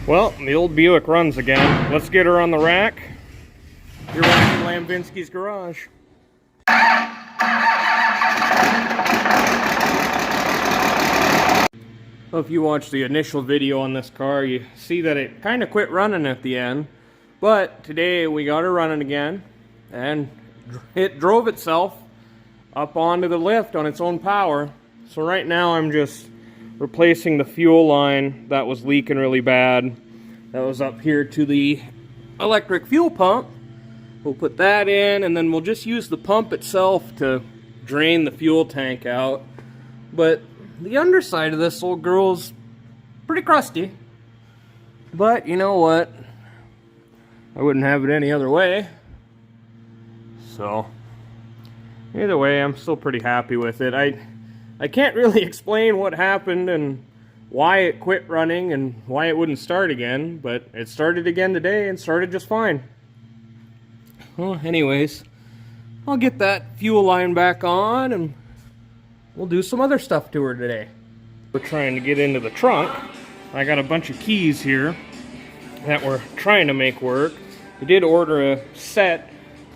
Well, the old Buick runs again. Let's get her on the rack. You're watching Lambinsky's Garage. Well, if you watch the initial video on this car, you see that it kind of quit running at the end. But today we got her running again, and it drove itself up onto the lift on its own power. So right now I'm just replacing the fuel line that was leaking really bad. That was up here to the electric fuel pump. We'll put that in, and then we'll just use the pump itself to drain the fuel tank out. But the underside of this old girl's pretty crusty. But you know what? I wouldn't have it any other way. So either way, I'm still pretty happy with it. I can't really explain what happened and why it quit running and why it wouldn't start again, but it started again today and started just fine. Well, anyways, I'll get that fuel line back on and we'll do some other stuff to her today. We're trying to get into the trunk. I got a bunch of keys here that we're trying to make work. We did order a set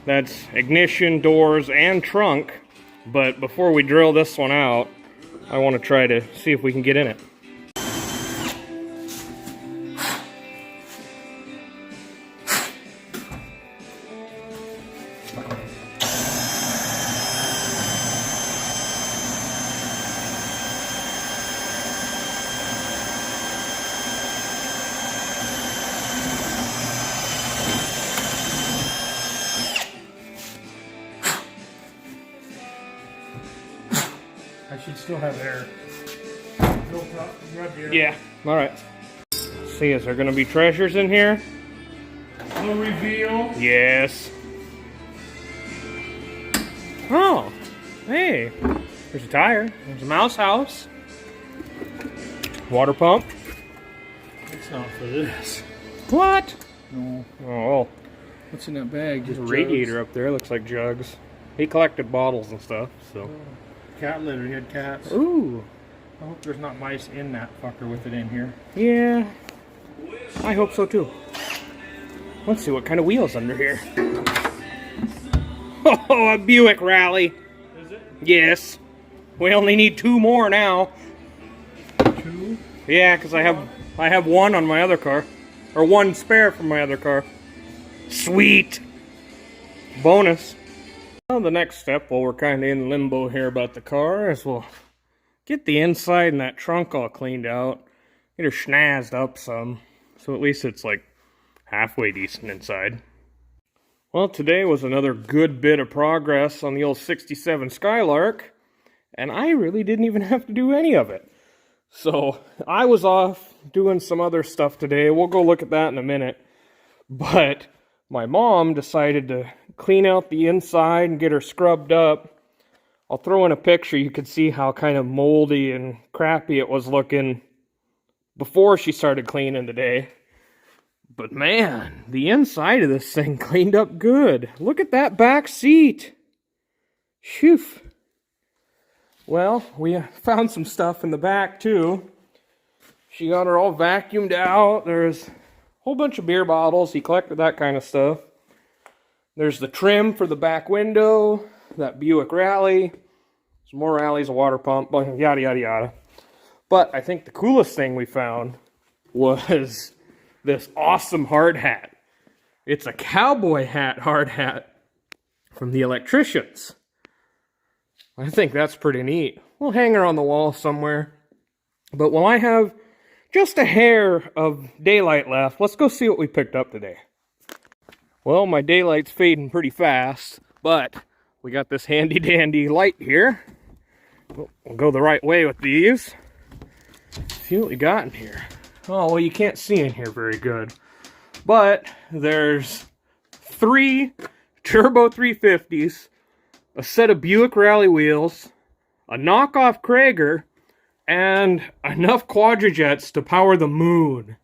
that's ignition, doors, and trunk, but before we drill this one out, I want to try to see if we can get in it. I should still have air. Yeah, alright. See, is there going to be treasures in here? No reveal. Yes. Oh, hey. There's a tire. There's a mouse house. Water pump. It's not for this. What? No. Oh, What's in that bag? there's Just a radiator up there. Looks like jugs. He collected bottles and stuff, so. Cat litter. He had cats. Ooh. I hope there's not mice in that fucker with it in here. Yeah. I hope so too. Let's see what kind of wheels under here. Oh, a Buick Rally. Is it? Yes. We only need 2 more now. 2? Yeah, because I have 1 on my other car. Or 1 spare from my other car. Sweet. Bonus. Well, the next step, while we're kind of in limbo here about the car, is we'll get the inside and that trunk all cleaned out. Get her schnazzed up some. So at least it's like halfway decent inside. Well, today was another good bit of progress on the old 67 Skylark. And I really didn't even have to do any of it. So I was off doing some other stuff today. We'll go look at that in a minute. But my mom decided to clean out the inside and get her scrubbed up. I'll throw in a picture. You can see how kind of moldy and crappy it was looking before she started cleaning today. But man, the inside of this thing cleaned up good. Look at that back seat. Phew. Well, we found some stuff in the back too. She got her all vacuumed out. There's a whole bunch of beer bottles. He collected that kind of stuff. There's the trim for the back window. That Buick Rally. Some more Rallies, a water pump, yada, yada, yada. But I think the coolest thing we found was this awesome hard hat. It's a cowboy hat hard hat from the electricians. I think that's pretty neat. We'll hang her on the wall somewhere. But while I have just a hair of daylight left, let's go see what we picked up today. Well, my daylight's fading pretty fast, but we got this handy dandy light here. We'll go the right way with these. See what we got in here. Oh, well, you can't see in here very good. But there's 3 Turbo 350s, a set of Buick Rally wheels, a knockoff Krager, and enough quadrajets to power the moon.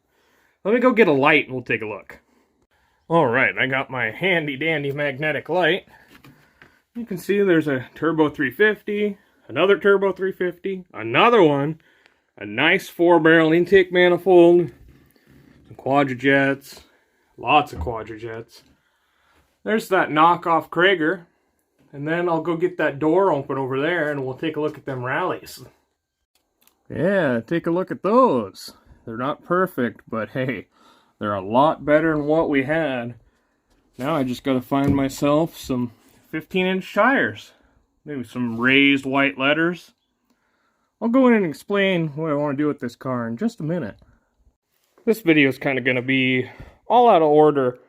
Let me go get a light and we'll take a look. Alright, I got my handy dandy magnetic light. You can see there's a Turbo 350, another Turbo 350, another one, a nice 4-barrel intake manifold, Some Quadrajets. Lots of Quadrajets. There's that knockoff Krager. And then I'll go get that door open over there and we'll take a look at them rallies. Yeah, take a look at those. They're not perfect, but hey, they're a lot better than what we had. Now I just gotta find myself some 15-inch tires. Maybe some raised white letters. I'll go in and explain what I want to do with this car in just a minute. This video is kind of going to be all out of order,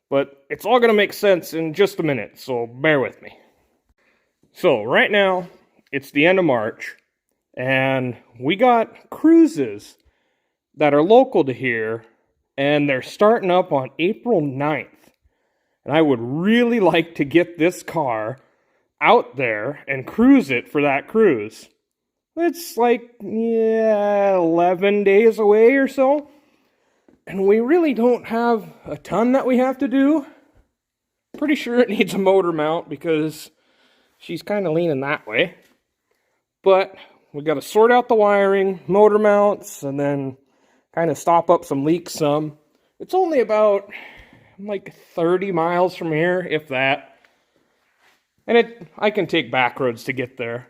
but it's all going to make sense in just a minute, so bear with me. So right now, it's the end of March, and we got cruises that are local to here, and they're starting up on April 9th. And I would really like to get this car out there and cruise it for that cruise. It's like, 11 days away or so. And we really don't have a ton that we have to do. Pretty sure it needs a motor mount because she's kind of leaning that way. But we got to sort out the wiring, motor mounts, and then kind of stop up some leaks some. It's only about like 30 miles from here, if that. And I can take back roads to get there.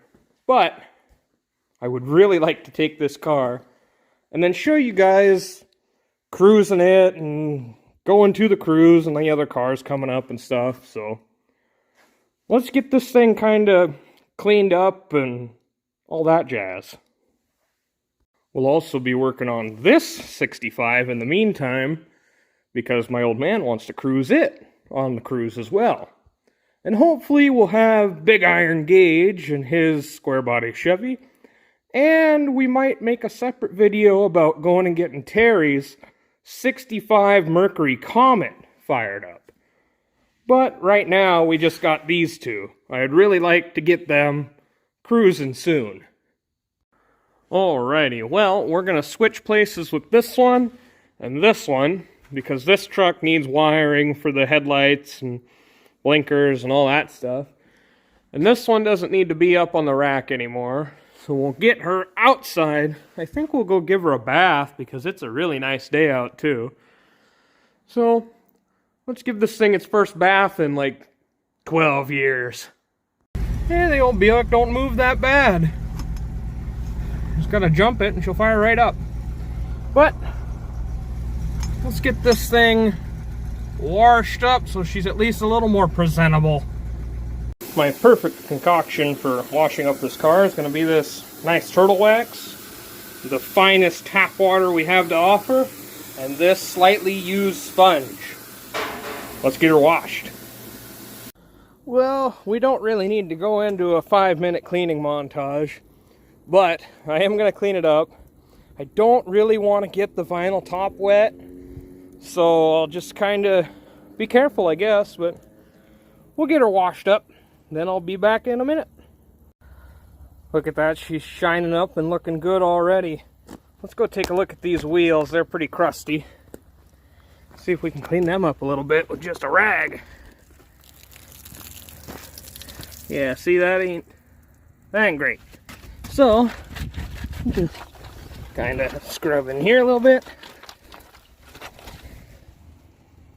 But I would really like to take this car and then show you guys cruising it and going to the cruise and the other cars coming up and stuff. So let's get this thing kind of cleaned up and all that jazz. We'll also be working on this 65 in the meantime because my old man wants to cruise it on the cruise as well. And hopefully we'll have Big Iron Gage and his square body Chevy. And we might make a separate video about going and getting Terry's 65 Mercury Comet fired up. But right now, we just got these two. I'd really like to get them cruising soon. Alrighty, well, we're going to switch places with this one and this one, because this truck needs wiring for the headlights and blinkers and all that stuff. And this one doesn't need to be up on the rack anymore. So we'll get her outside. I think we'll go give her a bath because it's a really nice day out too. So let's give this thing its first bath in like 12 years. Yeah, the old Buick don't move that bad. Just gotta jump it and she'll fire right up. But let's get this thing washed up so she's at least a little more presentable. My perfect concoction for washing up this car is going to be this nice turtle wax, the finest tap water we have to offer, and this slightly used sponge. Let's get her washed. Well, we don't really need to go into a 5-minute cleaning montage, but I am going to clean it up. I don't really want to get the vinyl top wet, so I'll just kind of be careful, I guess, but we'll get her washed up. Then I'll be back in a minute. Look at that, she's shining up and looking good already. Let's go take a look at these wheels. They're pretty crusty. See if we can clean them up a little bit with just a rag. Yeah, see, that ain't great. So, just kind of scrub in here a little bit.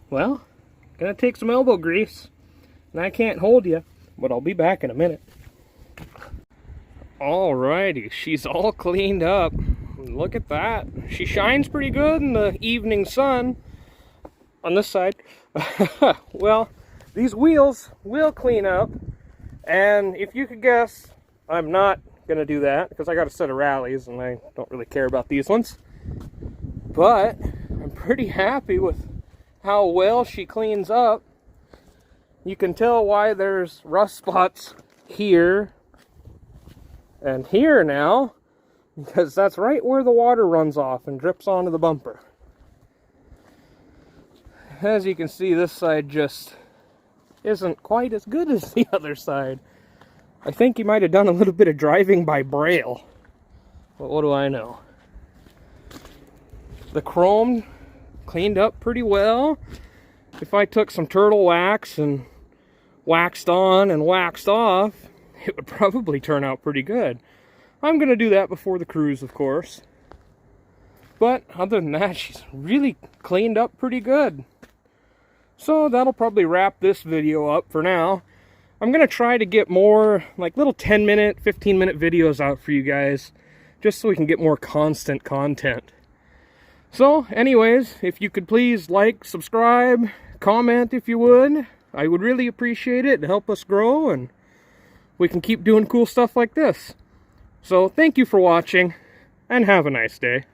Well, gonna take some elbow grease, and I can't hold you. But I'll be back in a minute. Alrighty, she's all cleaned up. Look at that. She shines pretty good in the evening sun on this side. Well, these wheels will clean up. And if you could guess, I'm not going to do that because I got a set of rallies and I don't really care about these ones. But I'm pretty happy with how well she cleans up. You can tell why there's rust spots here and here now, because that's right where the water runs off and drips onto the bumper. As you can see, this side just isn't quite as good as the other side. I think he might have done a little bit of driving by braille, but what do I know? The chrome cleaned up pretty well. If I took some turtle wax and waxed on and waxed off, it would probably turn out pretty good. I'm going to do that before the cruise, of course. But other than that, she's really cleaned up pretty good. So that'll probably wrap this video up for now. I'm going to try to get more like little 10-minute, 15-minute videos out for you guys, just so we can get more constant content. So anyways, if you could please like, subscribe, comment if you would. I would really appreciate it to help us grow and we can keep doing cool stuff like this. So thank you for watching and have a nice day.